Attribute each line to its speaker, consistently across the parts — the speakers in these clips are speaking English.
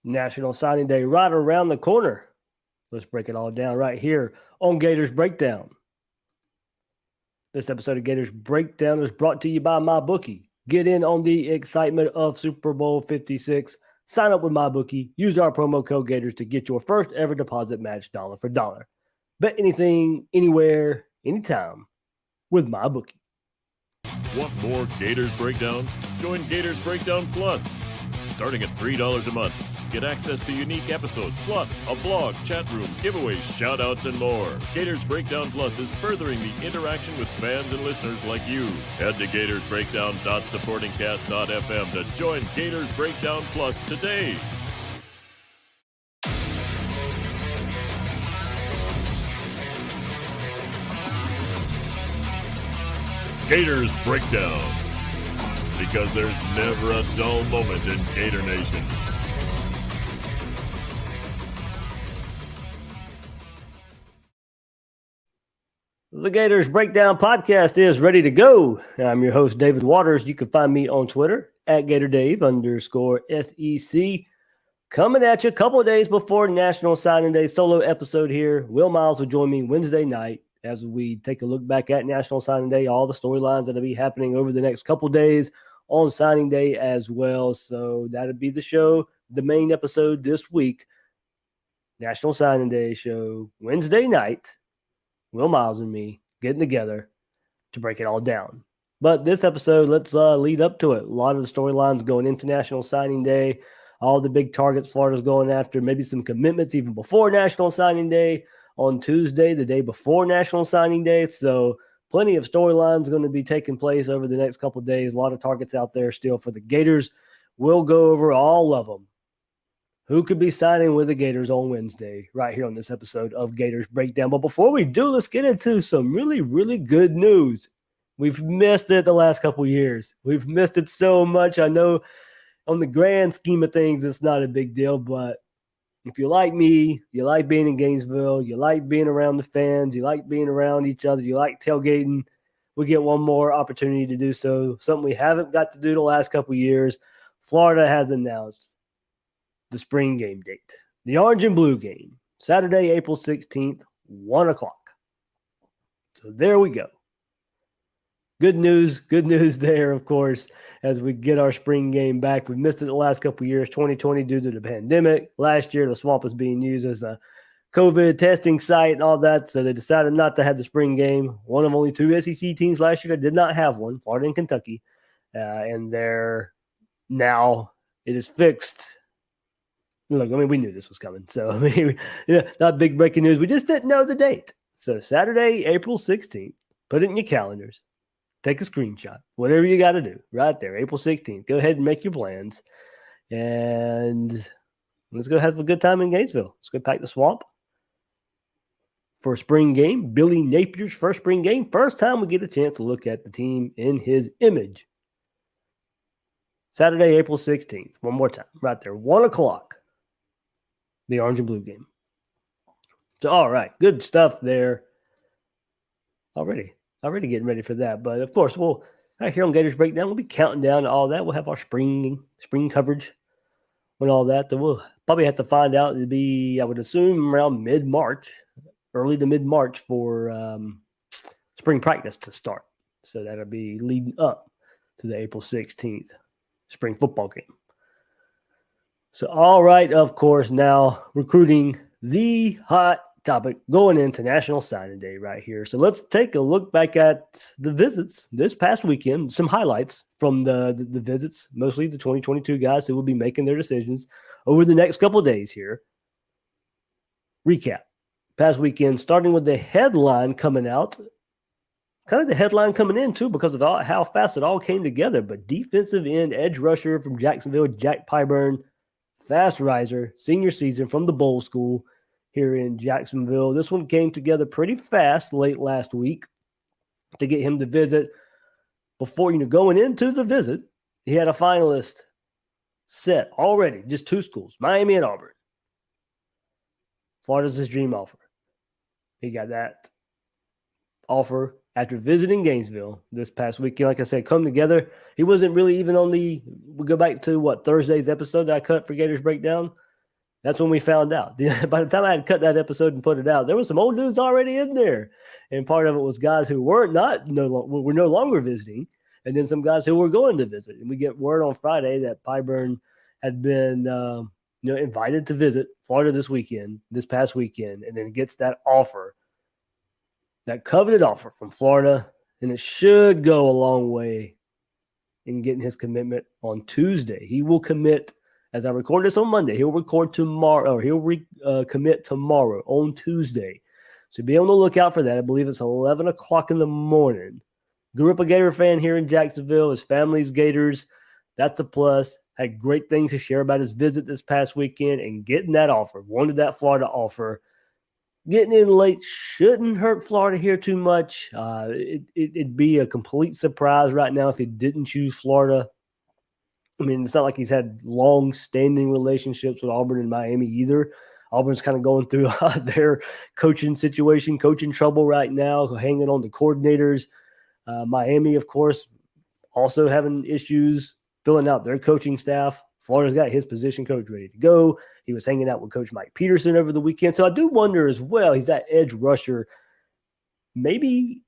Speaker 1: National Signing Day right around the corner. Let's break it all down right here on Gators Breakdown. This episode of Gators Breakdown is brought to you by MyBookie. Get in on the excitement of Super Bowl 56. Sign up with MyBookie. Use our promo code Gators to get your first ever deposit match dollar for dollar. Bet anything, anywhere, anytime with MyBookie.
Speaker 2: Want more Gators Breakdown? Join Gators Breakdown Plus. Starting at $3 a month, get access to unique episodes, plus a blog, chat room, giveaways, shout-outs, and more. Gators Breakdown Plus is furthering the interaction with fans and listeners like you. Head to gatorsbreakdown.supportingcast.fm to join Gators Breakdown Plus today. Gators Breakdown, because there's never a dull moment in Gator Nation.
Speaker 1: The Gators Breakdown podcast is ready to go. I'm your host, David Waters. You can find me on Twitter at GatorDave_SEC. Coming at you a couple of days before National Signing Day, solo episode here. Will Miles will join me Wednesday night as we take a look back at National Signing Day, all the storylines that will be happening over the next couple of days on signing day as well. So that'll be the show, the main episode this week. National Signing Day show Wednesday night. Will Miles and me getting together to break it all down. But this episode, let's lead up to it. A lot of the storylines going into National Signing Day, all the big targets Florida's going after, maybe some commitments even before National Signing Day on Tuesday, the day before National Signing Day. So plenty of storylines going to be taking place over the next couple of days. A lot of targets out there still for the Gators. We'll go over all of them. Who could be signing with the Gators on Wednesday right here on this episode of Gators Breakdown. But before we do, let's get into some really, really good news. We've missed it the last couple of years. We've missed it so much. I know on the grand scheme of things, it's not a big deal, but if you like me, you like being in Gainesville, you like being around the fans, you like being around each other, you like tailgating, we get one more opportunity to do so. Something we haven't got to do the last couple of years. Florida has announced the spring game date. The orange and blue game, Saturday, April 16th, 1 o'clock. So there we go. Good news there, of course, as we get our spring game back. We missed it the last couple of years, 2020 due to the pandemic. Last year, the Swamp was being used as a COVID testing site and all that, so they decided not to have the spring game. One of only two SEC teams last year that did not have one, Florida and Kentucky, and now it is fixed. Look, I mean, we knew this was coming, so I mean, not big breaking news. We just didn't know the date. So Saturday, April 16th, put it in your calendars. Take a screenshot, whatever you got to do right there, April 16th. Go ahead and make your plans. And let's go have a good time in Gainesville. Let's go pack the Swamp for a spring game. Billy Napier's first spring game. First time we get a chance to look at the team in his image. Saturday, April 16th. One more time, right there, 1 o'clock. The orange and blue game. So, all right, good stuff there. Already getting ready for that. But, of course, we'll right here on Gators Breakdown, we'll be counting down to all that. We'll have our spring coverage and all that. Then we'll probably have to find out. It'll be, I would assume, around mid-March, early to mid-March for spring practice to start. So that'll be leading up to the April 16th spring football game. So, all right, of course, now recruiting, the hot topic going into National Signing Day right here. So let's take a look back at the visits this past weekend, some highlights from the visits, mostly the 2022 guys who will be making their decisions over the next couple of days here. Recap. Past weekend, starting with the headline coming out, kind of the headline coming in too because of how fast it all came together, but defensive end edge rusher from Jacksonville, Jack Pyburn, fast riser, senior season from the bowl school here in Jacksonville. This one came together pretty fast late last week to get him to visit. Before, going into the visit, he had a finalist set already, just two schools, Miami and Auburn. Florida's his dream offer. He got that offer after visiting Gainesville this past weekend. Like I said, come together. He wasn't really even on we go back to Thursday's episode that I cut for Gators Breakdown. That's when we found out. By the time I had cut that episode and put it out, there was some old news already in there. And part of it was guys who were no longer visiting, and then some guys who were going to visit. And we get word on Friday that Pyburn had been invited to visit Florida this past weekend, and then gets that offer, that coveted offer from Florida, and it should go a long way in getting his commitment on Tuesday. He will commit. As I record this on Monday, he'll record tomorrow, or he'll commit tomorrow on Tuesday. So be on the lookout for that. I believe it's 11 o'clock in the morning. Grew up a Gator fan here in Jacksonville. His family's Gators. That's a plus. Had great things to share about his visit this past weekend and getting that offer. Wanted that Florida offer. Getting in late shouldn't hurt Florida here too much. It'd be a complete surprise right now if he didn't choose Florida. I mean, it's not like he's had long-standing relationships with Auburn and Miami either. Auburn's kind of going through their coaching situation, coaching trouble right now, hanging on to coordinators. Miami, of course, also having issues filling out their coaching staff. Florida's got his position coach ready to go. He was hanging out with Coach Mike Peterson over the weekend. So I do wonder as well, he's that edge rusher, maybe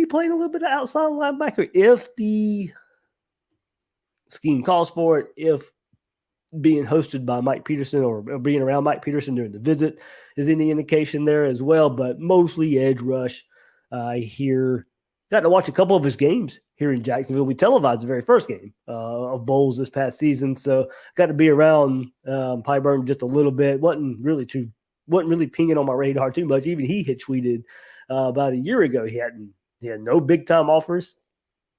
Speaker 1: playing a little bit of outside linebacker if the scheme calls for it, if being hosted by Mike Peterson or being around Mike Peterson during the visit is any indication there as well, but mostly edge rush. Got to watch a couple of his games here in Jacksonville. We televised the very first game of Bowls this past season, so got to be around Pyburn just a little bit. Wasn't really pinging on my radar too much. Even he had tweeted about a year ago he had no big time offers,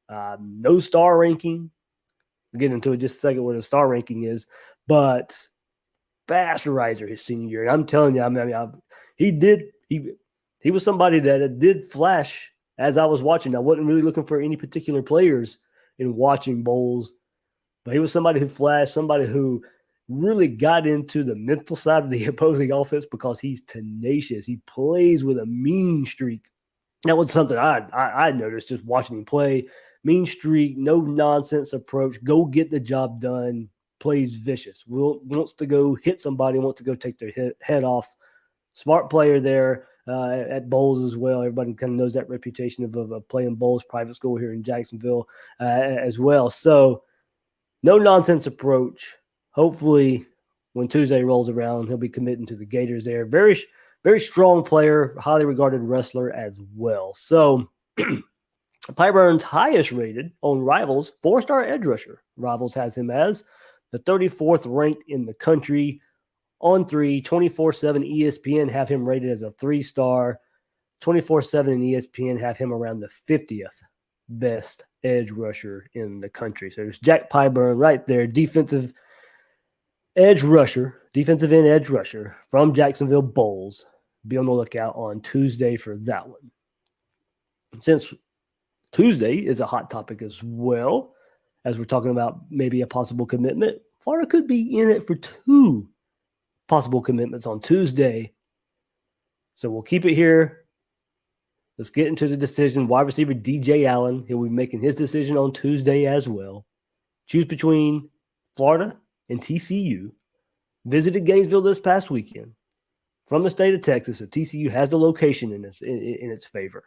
Speaker 1: no star ranking. We'll get into it just a second what a star ranking is, but fast riser his senior year. And I'm telling you, he was somebody that did flash as I was watching. I wasn't really looking for any particular players in watching Bowls, but he was somebody who flashed, somebody who really got into the mental side of the opposing offense because he's tenacious. He plays with a mean streak. That was something I noticed just watching him play. Mean streak, no nonsense approach, go get the job done, plays vicious, wants to go hit somebody, wants to go take their head off. Smart player there at Bowls as well. Everybody kind of knows that reputation of playing Bowls private school here in Jacksonville as well. So no nonsense approach. Hopefully when Tuesday rolls around, he'll be committing to the Gators there. Very, very strong player, highly regarded wrestler as well. So Pyburn's highest rated on Rivals, 4-star edge rusher. Rivals has him as the 34th ranked in the country on 24/7 ESPN have him rated as a 3-star. 24/7 and ESPN have him around the 50th best edge rusher in the country. So there's Jack Pyburn right there, defensive end edge rusher from Jacksonville Bowls. Be on the lookout on Tuesday for that one. Since Tuesday is a hot topic as well, as we're talking about maybe a possible commitment, Florida could be in it for 2 possible commitments on Tuesday. So we'll keep it here. Let's get into the decision. Wide receiver DJ Allen, he'll be making his decision on Tuesday as well. Choose between Florida and TCU. Visited Gainesville this past weekend from the state of Texas. So TCU has the location in its favor.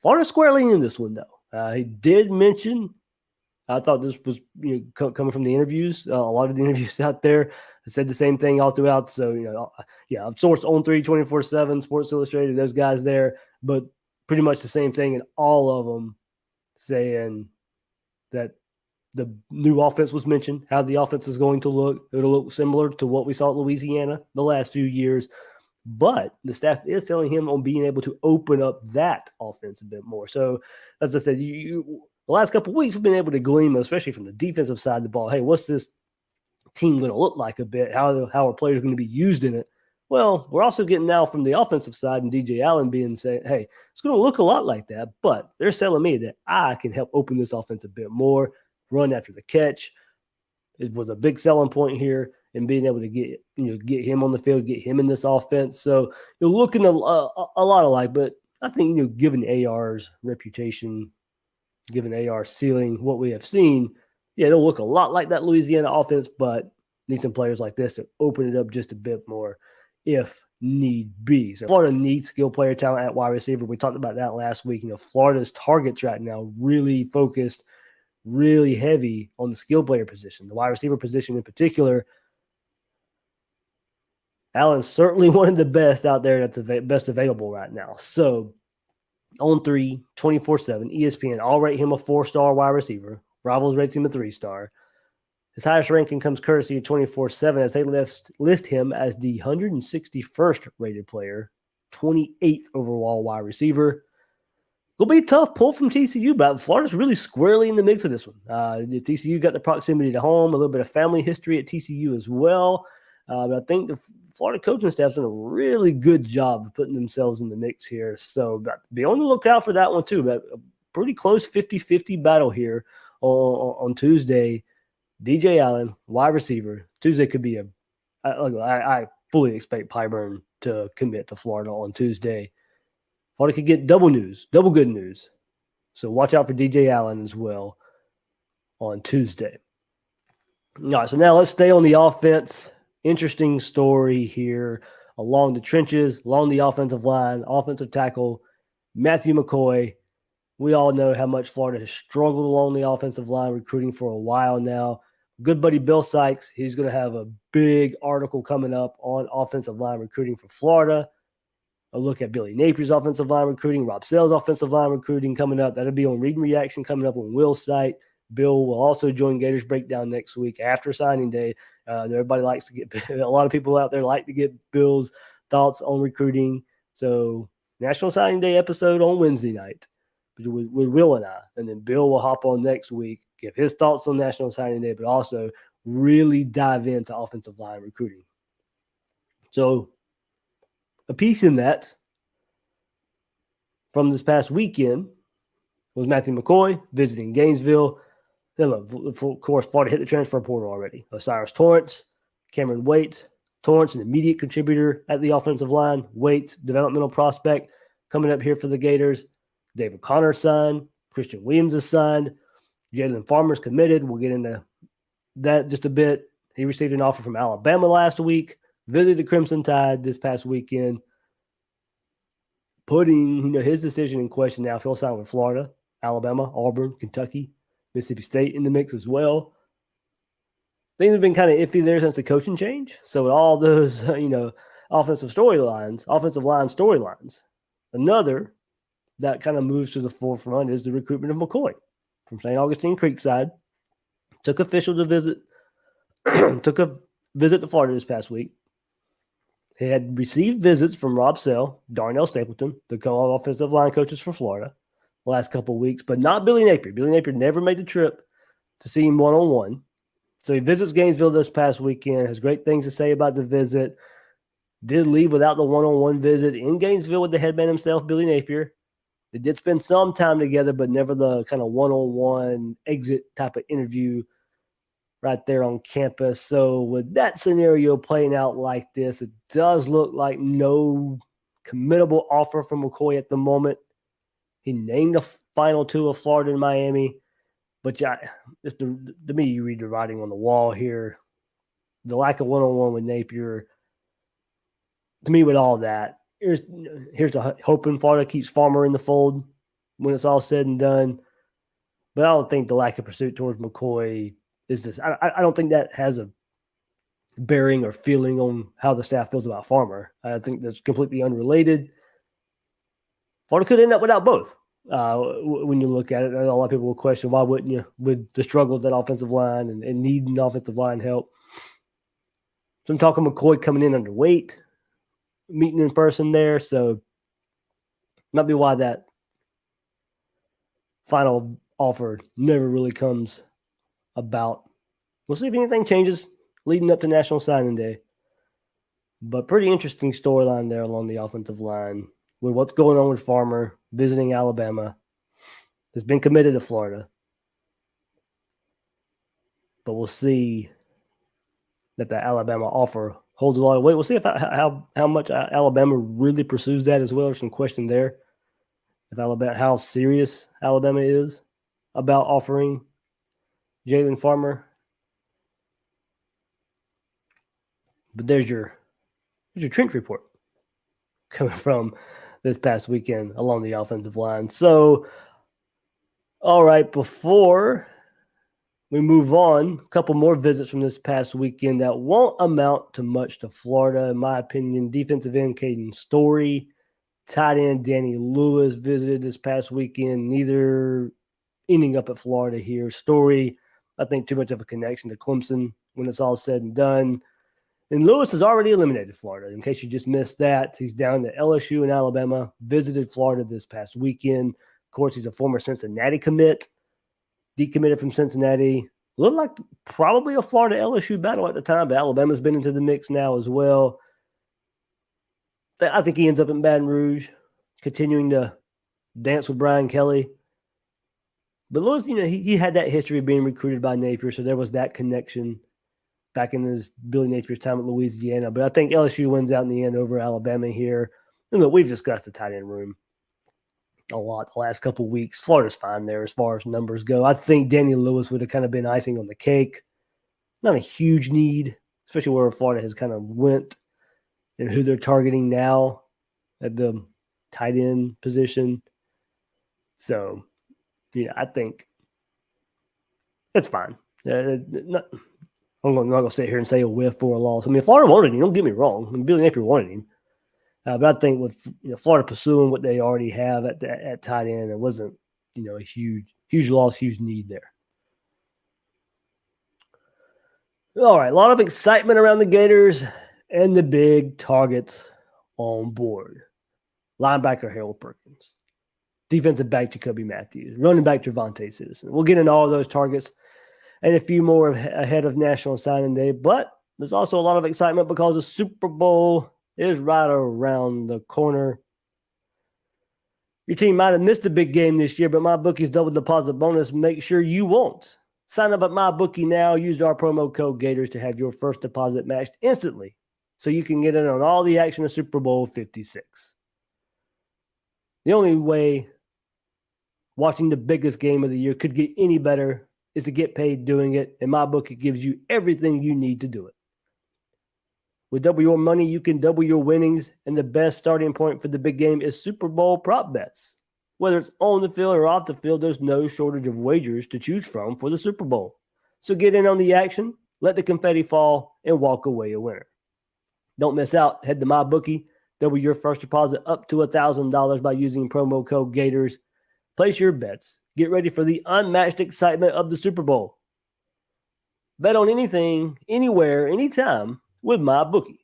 Speaker 1: Florida squarely in this one, though. He did mention, I thought this was coming from the interviews, a lot of the interviews out there said the same thing all throughout. So, I've sourced On 3, 24/7, Sports Illustrated, those guys there, but pretty much the same thing. And all of them saying that the new offense was mentioned, how the offense is going to look. It'll look similar to what we saw at Louisiana the last few years. But the staff is telling him on being able to open up that offense a bit more. So, as I said, the last couple of weeks we've been able to glean, especially from the defensive side of the ball, hey, what's this team going to look like a bit? How are players going to be used in it? Well, we're also getting now from the offensive side and DJ Allen being saying, hey, it's going to look a lot like that, but they're telling me that I can help open this offense a bit more, run after the catch. It was a big selling point here. And being able to get him on the field, get him in this offense. So you're looking a lot alike, but I think, given AR's reputation, given AR's ceiling, what we have seen, it'll look a lot like that Louisiana offense, but need some players like this to open it up just a bit more if need be. So Florida needs skill player talent at wide receiver. We talked about that last week. Florida's targets right now really focused, really heavy on the skill player position, the wide receiver position in particular. Allen's certainly one of the best out there that's best available right now. So on 3, 24/7, ESPN all rate him a 4-star wide receiver. Rivals rates him a 3-star. His highest ranking comes courtesy of 24/7 as they list him as the 161st rated player, 28th overall wide receiver. It'll be a tough pull from TCU, but Florida's really squarely in the mix of this one. TCU got the proximity to home, a little bit of family history at TCU as well. But I think the Florida coaching staff's done a really good job of putting themselves in the mix here. So be on the lookout for that one too. But a pretty close 50-50 battle here on Tuesday. DJ Allen, wide receiver. Tuesday could be I fully expect Pyburn to commit to Florida on Tuesday. Florida could get double good news. So watch out for DJ Allen as well on Tuesday. All right, so now let's stay on the offense. Interesting story here along the trenches, along the offensive line, offensive tackle, Matthew McCoy. We all know how much Florida has struggled along the offensive line recruiting for a while now. Good buddy Bill Sykes, he's going to have a big article coming up on offensive line recruiting for Florida. A look at Billy Napier's offensive line recruiting, Rob Sell's offensive line recruiting coming up. That'll be on Read and Reaction coming up on Will's site. Bill will also join Gators Breakdown next week after signing day. Everybody likes to get – a lot of people out there like to get Bill's thoughts on recruiting. So National Signing Day episode on Wednesday night with Will and I. And then Bill will hop on next week, give his thoughts on National Signing Day, but also really dive into offensive line recruiting. So a piece in that from this past weekend was Matthew McCoy visiting Gainesville. Then, of course, Florida hit the transfer portal already. Osiris Torrance, Cameron Waits. Torrance, an immediate contributor at the offensive line. Waits, developmental prospect, coming up here for the Gators. David Connor signed. Christian Williams is signed. Jalen Farmer's committed. We'll get into that just a bit. He received an offer from Alabama last week. Visited the Crimson Tide this past weekend. Putting his decision in question now if he'll sign with Florida, Alabama, Auburn, Kentucky, Mississippi State in the mix as well. Things have been kind of iffy there since the coaching change. So with all those, offensive line storylines, another that kind of moves to the forefront is the recruitment of McCoy from St. Augustine Creekside. Took a visit to Florida this past week. He had received visits from Rob Sell, Darnell Stapleton, the co-offensive line coaches for Florida, the last couple of weeks, but not Billy Napier. Billy Napier never made the trip to see him one-on-one. So he visits Gainesville this past weekend, has great things to say about the visit. Did leave without the one-on-one visit in Gainesville with the headman himself, Billy Napier. They did spend some time together, but never the kind of one-on-one exit type of interview right there on campus. So with that scenario playing out like this, it does look like no committable offer from McCoy at the moment. He named the final two of Florida and Miami. But to me, you read the writing on the wall here. The lack of one-on-one with Napier, to me, with all that, here's the hoping Florida keeps Farmer in the fold when it's all said and done. But I don't think the lack of pursuit towards McCoy is this. I don't think that has a bearing or feeling on how the staff feels about Farmer. I think that's completely unrelated. Florida could end up without both. When you look at it, a lot of people will question, why wouldn't you, with the struggle of that offensive line and needing offensive line help. So I'm talking McCoy coming in underweight, meeting in person there. So might be why that final offer never really comes about. We'll see if anything changes leading up to National Signing Day. But pretty interesting storyline there along the offensive line with what's going on with Farmer visiting Alabama. Has been committed to Florida. But we'll see that the Alabama offer holds a lot of weight. We'll see if how much Alabama really pursues that as well. There's some question there. How serious Alabama is about offering Jalen Farmer. But there's your trench report coming from this past weekend along the offensive line. So, all right, before we move on, a couple more visits from this past weekend that won't amount to much to Florida, in my opinion. Defensive end Caden Story, tight end Danny Lewis visited this past weekend, neither ending up at Florida here. Story, I think too much of a connection to Clemson when it's all said and done. And Lewis has already eliminated Florida. In case you just missed that, he's down to LSU and Alabama, visited Florida this past weekend. Of course, he's a former Cincinnati commit. Decommitted from Cincinnati. Looked like probably a Florida LSU battle at the time, but Alabama's been into the mix now as well. I think he ends up in Baton Rouge, continuing to dance with Brian Kelly. But Lewis, he had that history of being recruited by Napier, so there was that connection back in his Billy Napier's time at Louisiana. But I think LSU wins out in the end over Alabama here. And look, we've discussed the tight end room a lot the last couple of weeks. Florida's fine there as far as numbers go. I think Danny Lewis would have kind of been icing on the cake. Not a huge need, especially where Florida has kind of went and who they're targeting now at the tight end position. So, I think it's fine. I'm not going to sit here and say a whiff or a loss. I mean, Florida wanted him. Don't get me wrong. I mean, Billy Napier wanted him. But I think with Florida pursuing what they already have at tight end, it wasn't a huge loss, huge need there. All right, a lot of excitement around the Gators and the big targets on board. Linebacker Harold Perkins, defensive back Jacoby Matthews, running back Javonte Citizen. We'll get into all those targets and a few more ahead of National Signing Day, but there's also a lot of excitement because the Super Bowl is right around the corner. Your team might have missed a big game this year, but MyBookie's double deposit bonus make sure you won't. Sign up at MyBookie now. Use our promo code Gators to have your first deposit matched instantly so you can get in on all the action of Super Bowl 56. The only way watching the biggest game of the year could get any better is to get paid doing it, and MyBookie gives you everything you need to do it. With double your money, you can double your winnings, and the best starting point for the big game is Super Bowl prop bets. Whether it's on the field or off the field, there's no shortage of wagers to choose from for the Super Bowl. So get in on the action, let the confetti fall, and walk away a winner. Don't miss out. Head to MyBookie, double your first deposit up to $1,000 by using promo code Gators. Place your bets. Get ready for the unmatched excitement of the Super Bowl. Bet on anything, anywhere, anytime with MyBookie.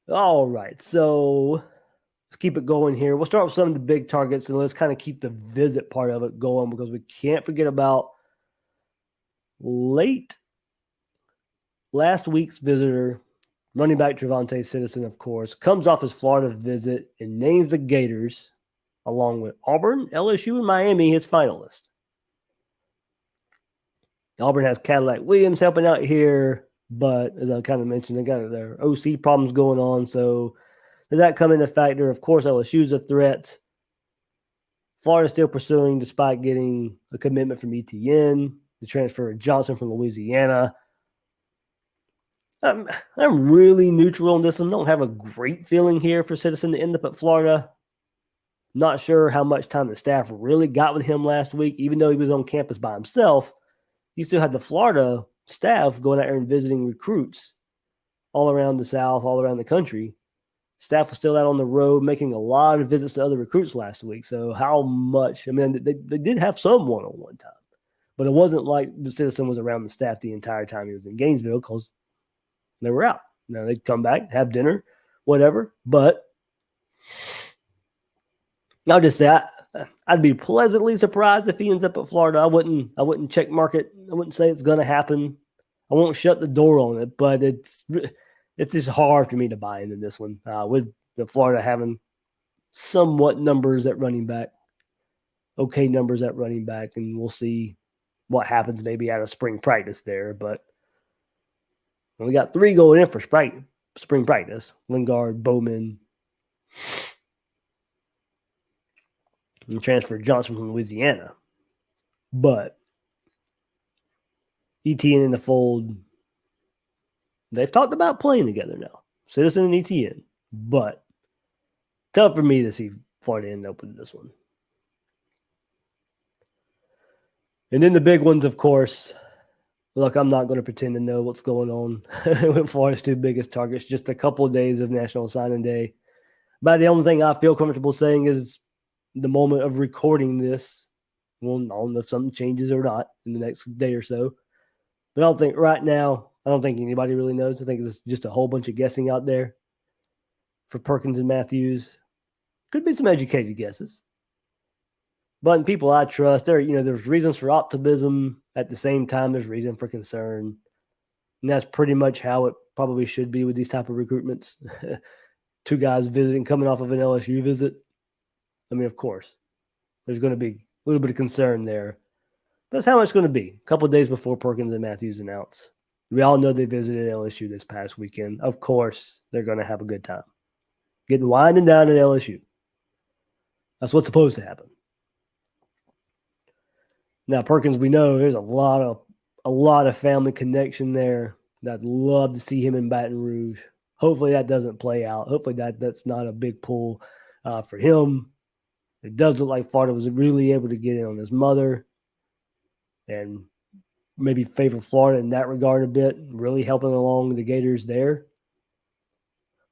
Speaker 1: All right, so let's keep it going here. We'll start with some of the big targets, and let's kind of keep the visit part of it going because we can't forget about late last week's visitor, running back Javonte Citizen, of course, comes off his Florida visit and names the Gators, along with Auburn, LSU, and Miami, his finalist. Auburn has Cadillac Williams helping out here, but as I kind of mentioned, they got their OC problems going on. So does that come into factor? Of course, LSU's a threat. Florida's still pursuing despite getting a commitment from ETN, the transfer of Johnson from Louisiana. I'm really neutral on this. I don't have a great feeling here for Citizen to end up at Florida. Not sure how much time the staff really got with him last week, even though he was on campus by himself. You still had the Florida staff going out there and visiting recruits all around the South, all around the country. Staff was still out on the road making a lot of visits to other recruits last week. So how much? I mean, they did have some one-on-one time, but it wasn't like the Citizen was around the staff the entire time he was in Gainesville because they were out. Now they'd come back, have dinner, whatever. But I'll just say I'd be pleasantly surprised if he ends up at Florida. I wouldn't check mark it. I wouldn't say it's going to happen. I won't shut the door on it, but it's just hard for me to buy into this one. With the Florida having somewhat numbers at running back, okay numbers at running back, and we'll see what happens maybe out of spring practice there. But we got 3 going in for spring practice: Lingard, Bowman, and transfer Johnson from Louisiana. But ETN in the fold, They've talked about playing together now, Citizen and ETN, but tough for me to see Florida end up with this one. And then the big ones, of course. Look, I'm not going to pretend to know what's going on with Florida's two biggest targets. Just a couple of days of National Signing Day. But the only thing I feel comfortable saying is the moment of recording this. Well, I don't know if something changes or not in the next day or so. But I don't think right now, I don't think anybody really knows. I think it's just a whole bunch of guessing out there for Perkins and Matthews. Could be some educated guesses. But in people I trust, there's reasons for optimism. At the same time, there's reason for concern. And that's pretty much how it probably should be with these type of recruitments. Two guys coming off of an LSU visit. I mean, of course, there's going to be a little bit of concern there. But that's how it's going to be. A couple of days before Perkins and Matthews announce. We all know they visited LSU this past weekend. Of course, they're going to have a good time. Getting winding down at LSU. That's what's supposed to happen. Now, Perkins, we know there's a lot of family connection there. I'd love to see him in Baton Rouge. Hopefully that doesn't play out. Hopefully that's not a big pull for him. It does look like Florida was really able to get in on his mother and maybe favor Florida in that regard a bit, really helping along the Gators there.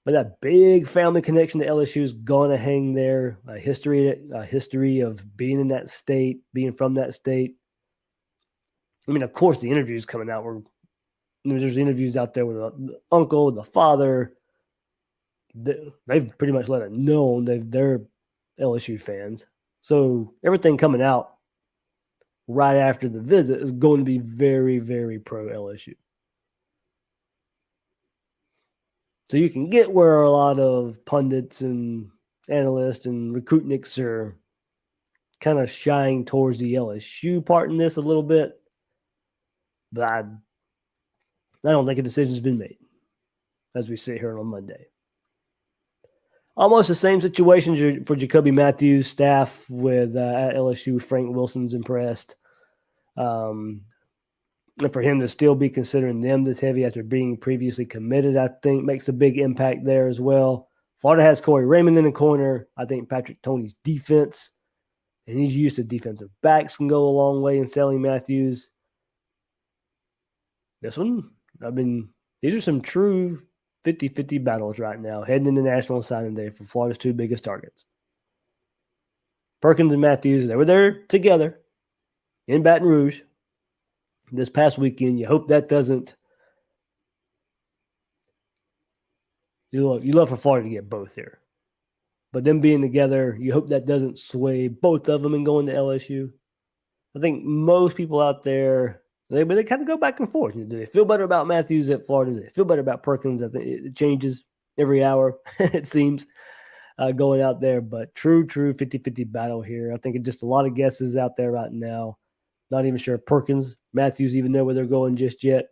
Speaker 1: But that big family connection to LSU is going to hang there. A history of being in that state, being from that state. I mean, of course, the interviews coming out there's interviews out there with the uncle, the father. They've pretty much let it known they're LSU fans. So everything coming out right after the visit is going to be very, very pro LSU. So you can get where a lot of pundits and analysts and recruitniks are kind of shying towards the LSU part in this a little bit. But I don't think a decision's been made as we sit here on Monday. Almost the same situation for Jacoby Matthews' staff with at LSU. Frank Wilson's impressed. And for him to still be considering them this heavy after being previously committed, I think makes a big impact there as well. Florida has Corey Raymond in the corner. I think Patrick Toney's defense, and he's used to defensive backs, can go a long way in selling Matthews. This one, these are some true 50-50 battles right now, heading into National Signing Day for Florida's two biggest targets. Perkins and Matthews, they were there together in Baton Rouge this past weekend. You hope that doesn't. You love for Florida to get both here. But them being together, you hope that doesn't sway both of them and going to LSU. I think most people out there, they kind of go back and forth. Do they feel better about Matthews at Florida? Do they feel better about Perkins? I think it changes every hour, it seems, going out there. But true 50-50 battle here. I think it's just a lot of guesses out there right now. Not even sure Perkins, Matthews even know where they're going just yet.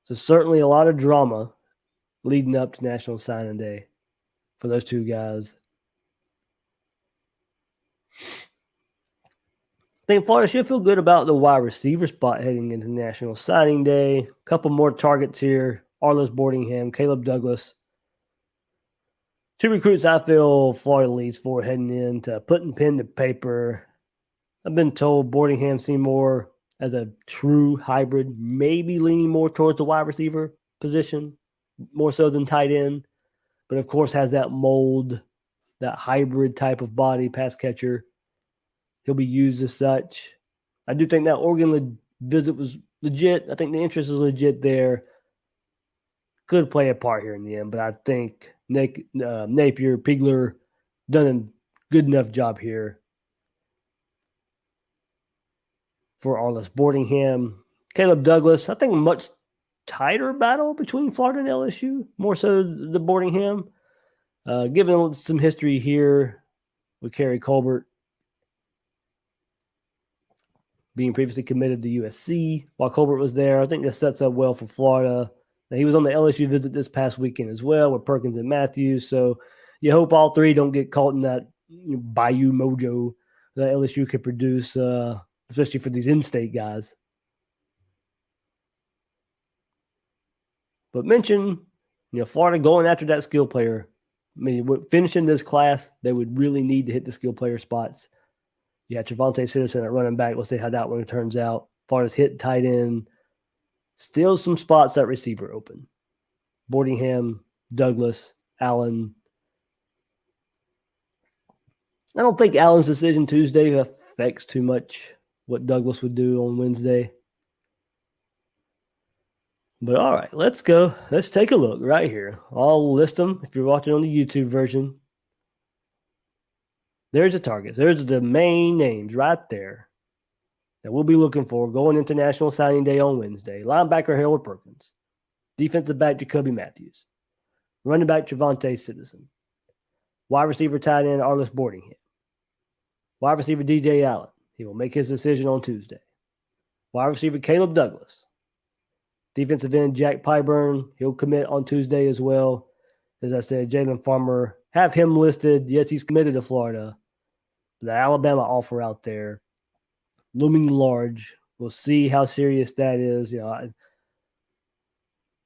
Speaker 1: So certainly a lot of drama leading up to National Signing Day for those two guys. I think Florida should feel good about the wide receiver spot heading into National Signing Day. A couple more targets here. Arliss Boardingham, Caleb Douglas. Two recruits I feel Florida leads for heading into putting pen to paper. I've been told Boardingham seemed more as a true hybrid, maybe leaning more towards the wide receiver position, more so than tight end. But, of course, has that mold, that hybrid type of body, pass catcher. He'll be used as such. I do think that Oregon visit was legit. I think the interest is legit there. Could play a part here in the end, but I think Napier, Pigler done a good enough job here for Arliss Boardingham. Caleb Douglas, I think a much tighter battle between Florida and LSU, more so the Boardingham. Given some history here with Kerry Colbert being previously committed to USC while Colbert was there, I think this sets up well for Florida. Now, he was on the LSU visit this past weekend as well with Perkins and Matthews, so you hope all three don't get caught in that Bayou mojo that LSU could produce, especially for these in-state guys. But mention, Florida going after that skill player. I mean, finishing this class, they would really need to hit the skill player spots. Yeah, Trevante Citizen at running back. We'll see how that one turns out. Florida's hit tight end. Still some spots at receiver open. Boardingham, Douglas, Allen. I don't think Allen's decision Tuesday affects too much what Douglas would do on Wednesday. But all right, let's go. Let's take a look right here. I'll list them if you're watching on the YouTube version. There's the targets. There's the main names right there that we'll be looking for going into National Signing Day on Wednesday. Linebacker Harold Perkins. Defensive back Jacoby Matthews. Running back Trevante Citizen. Wide receiver tight end Arlis Boardingham. Wide receiver DJ Allen. He will make his decision on Tuesday. Wide receiver Caleb Douglas. Defensive end Jack Pyburn. He'll commit on Tuesday as well. As I said, Jalen Farmer, have him listed. Yes, he's committed to Florida. The Alabama offer out there, looming large. We'll see how serious that is. I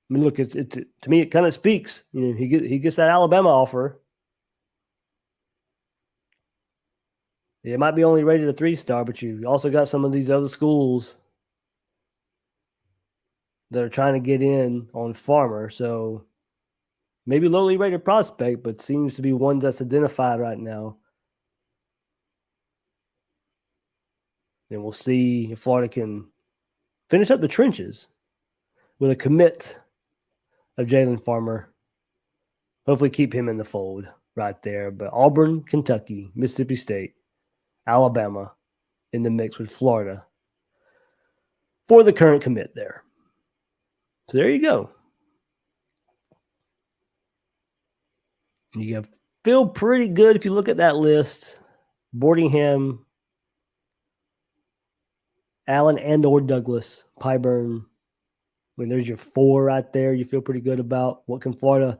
Speaker 1: mean, look, it to me, it kind of speaks. He gets that Alabama offer. It might be only rated a 3-star, but you also got some of these other schools that are trying to get in on Farmer. So maybe lowly rated prospect, but seems to be one that's identified right now. And we'll see if Florida can finish up the trenches with a commit of Jalen Farmer. Hopefully keep him in the fold right there. But Auburn, Kentucky, Mississippi State, Alabama in the mix with Florida for the current commit there. So there you go. You feel pretty good if you look at that list. Boardingham, Allen and or Douglas, Pyburn. I mean, there's your 4 right there. You feel pretty good about what can Florida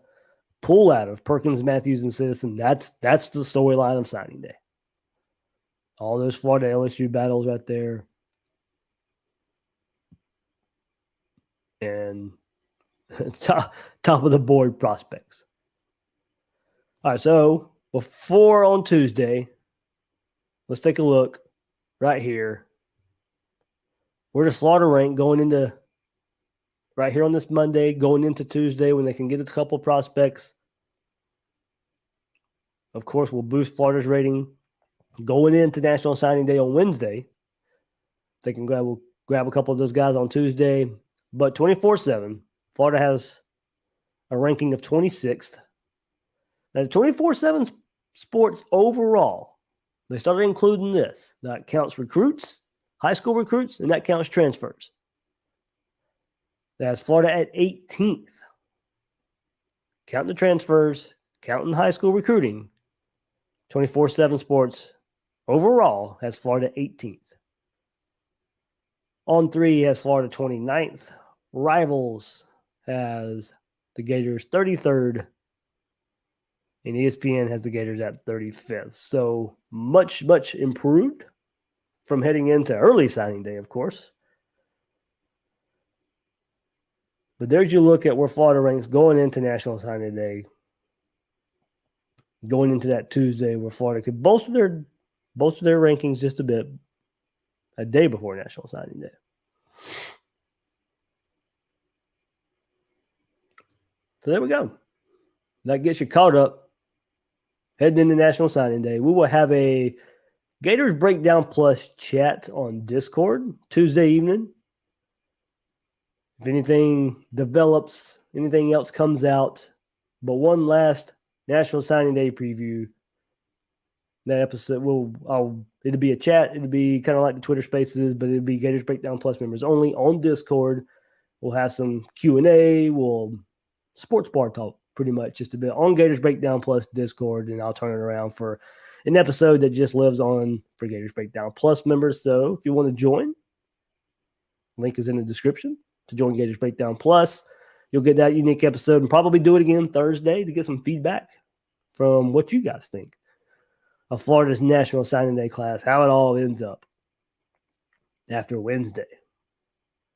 Speaker 1: pull out of Perkins, Matthews, and Citizen. That's the storyline of signing day. All those Florida LSU battles right there. And top of the board prospects. All right, so before on Tuesday, let's take a look right here. Where does Florida rank going into right here on this Monday, going into Tuesday when they can get a couple prospects? Of course, we'll boost Florida's rating going into National Signing Day on Wednesday. They can grab a couple of those guys on Tuesday. But 24/7, Florida has a ranking of 26th. Now, 24/7 sports overall, they started including this. That counts recruits, high school recruits, and that counts transfers. That's Florida at 18th. Counting the transfers, counting high school recruiting, 24/7 sports overall has Florida 18th. On 3 has Florida 29th. Rivals has the Gators 33rd. And ESPN has the Gators at 35th. So much improved from heading into early signing day, of course. But there's your look at where Florida ranks going into National Signing Day. Going into that Tuesday where Florida could bolster their rankings just a bit a day before National Signing Day. So there we go. That gets you caught up. Heading into National Signing Day. We will have a Gators Breakdown Plus chat on Discord Tuesday evening. If anything develops, anything else comes out, but one last National Signing Day preview. That episode it'll be a chat. It'll be kind of like the Twitter Spaces, but it'll be Gators Breakdown Plus members only on Discord. We'll have some Q&A. We'll sports bar talk pretty much just a bit on Gators Breakdown Plus Discord, and I'll turn it around for an episode that just lives on for Gators Breakdown Plus members. So if you want to join, link is in the description to join Gators Breakdown Plus. You'll get that unique episode and probably do it again Thursday to get some feedback from what you guys think of Florida's National Signing Day class, how it all ends up after Wednesday.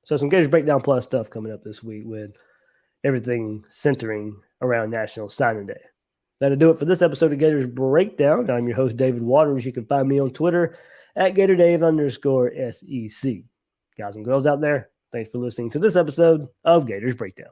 Speaker 1: So some Gators Breakdown Plus stuff coming up this week with everything centering around National Signing Day. That'll do it for this episode of Gators Breakdown. I'm your host, David Waters. You can find me on Twitter at GatorDave_SEC. Guys and girls out there, thanks for listening to this episode of Gators Breakdown.